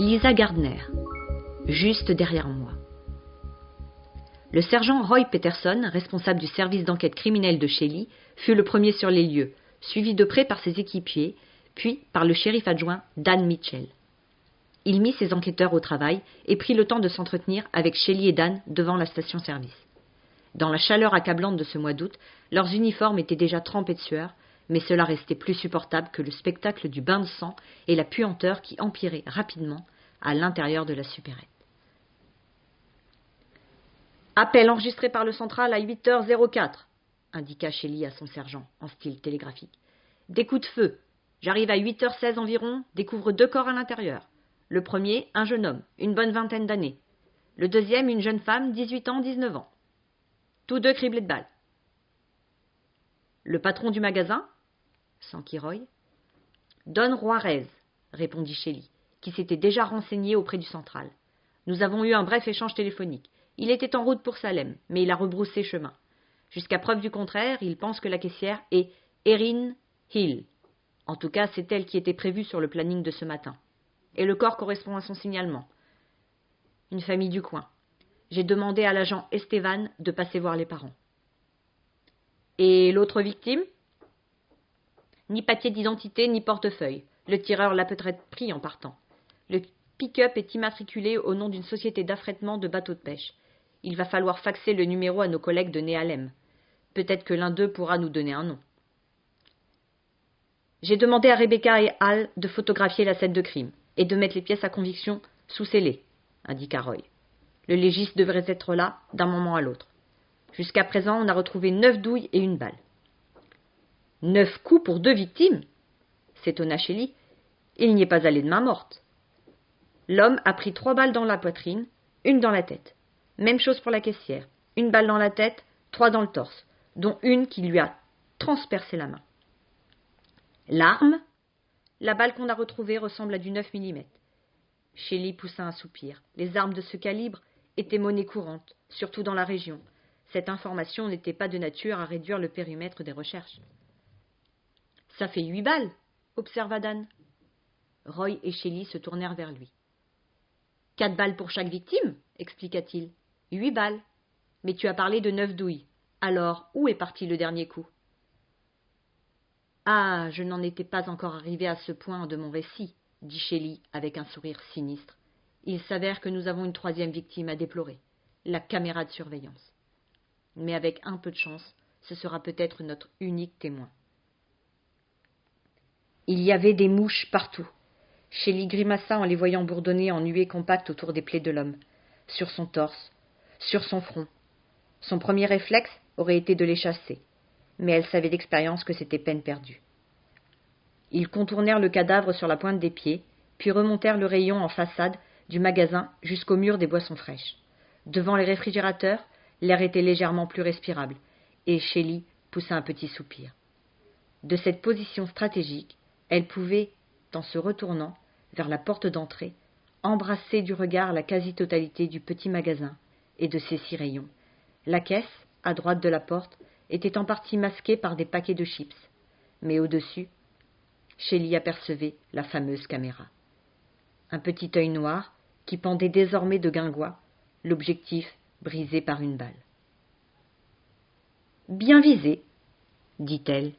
Lisa Gardner, juste derrière moi. Le sergent Roy Peterson, responsable du service d'enquête criminelle de Shelley, fut le premier sur les lieux, suivi de près par ses équipiers, puis par le shérif adjoint Dan Mitchell. Il mit ses enquêteurs au travail et prit le temps de s'entretenir avec Shelley et Dan devant la station-service. Dans la chaleur accablante de ce mois d'août, leurs uniformes étaient déjà trempés de sueur, mais cela restait plus supportable que le spectacle du bain de sang et la puanteur qui empirait rapidement à l'intérieur de la supérette. « Appel enregistré par le central à 8h04, indiqua Shelley à son sergent, en style télégraphique. « Des coups de feu. J'arrive à 8h16 environ, découvre 2 corps à l'intérieur. Le premier, un jeune homme, une bonne vingtaine d'années. Le deuxième, une jeune femme, 18 ans, 19 ans. Tous 2 criblés de balles. »« Le patron du magasin ?» s'enquit Roy. « Don Juarez, » répondit Shelley, qui s'était déjà renseigné auprès du central. « Nous avons eu un bref échange téléphonique. Il était en route pour Salem, mais il a rebroussé chemin. Jusqu'à preuve du contraire, il pense que la caissière est Erin Hill. En tout cas, c'est elle qui était prévue sur le planning de ce matin. Et le corps correspond à son signalement. Une famille du coin. J'ai demandé à l'agent Estevan de passer voir les parents. »« Et l'autre victime ?»« Ni papier d'identité, ni portefeuille. Le tireur l'a peut-être pris en partant. Le pick-up est immatriculé au nom d'une société d'affrètement de bateaux de pêche. Il va falloir faxer le numéro à nos collègues de Nehalem. Peut-être que l'un d'eux pourra nous donner un nom. »« J'ai demandé à Rebecca et Al de photographier la scène de crime et de mettre les pièces à conviction sous scellé, indiqua Roy. Le légiste devrait être là d'un moment à l'autre. Jusqu'à présent, on a retrouvé 9 douilles et 1 balle. 9 coups pour 2 victimes, s'étonna Shelley. Il n'y est pas allé de main morte. L'homme a pris 3 balles dans la poitrine, 1 dans la tête. Même chose pour la caissière. 1 balle dans la tête, 3 dans le torse, dont 1 qui lui a transpercé la main. L'arme ? La balle qu'on a retrouvée ressemble à du 9 mm. Shelley poussa un soupir. Les armes de ce calibre étaient monnaie courante, surtout dans la région. Cette information n'était pas de nature à réduire le périmètre des recherches. « Ça fait 8 balles, observa Dan. Roy et Shelley se tournèrent vers lui. « 4 balles pour chaque victime, expliqua-t-il. 8 balles. Mais tu as parlé de 9 douilles. Alors, où est parti le dernier coup ? » « Ah, je n'en étais pas encore arrivé à ce point de mon récit, dit Shelley avec un sourire sinistre. Il s'avère que nous avons une 3e victime à déplorer, la caméra de surveillance. Mais avec un peu de chance, ce sera peut-être notre unique témoin. » Il y avait des mouches partout. Shelley grimaça en les voyant bourdonner en nuées compactes autour des plaies de l'homme, sur son torse, sur son front. Son premier réflexe aurait été de les chasser, mais elle savait d'expérience que c'était peine perdue. Ils contournèrent le cadavre sur la pointe des pieds, puis remontèrent le rayon en façade du magasin jusqu'au mur des boissons fraîches. Devant les réfrigérateurs, l'air était légèrement plus respirable, et Shelley poussa un petit soupir. De cette position stratégique, elle pouvait, en se retournant vers la porte d'entrée, embrasser du regard la quasi-totalité du petit magasin et de ses 6 rayons. La caisse, à droite de la porte, était en partie masquée par des paquets de chips, mais au-dessus, Shelley apercevait la fameuse caméra. Un petit œil noir qui pendait désormais de guingois, l'objectif brisé par 1 balle. « Bien visé, dit-elle.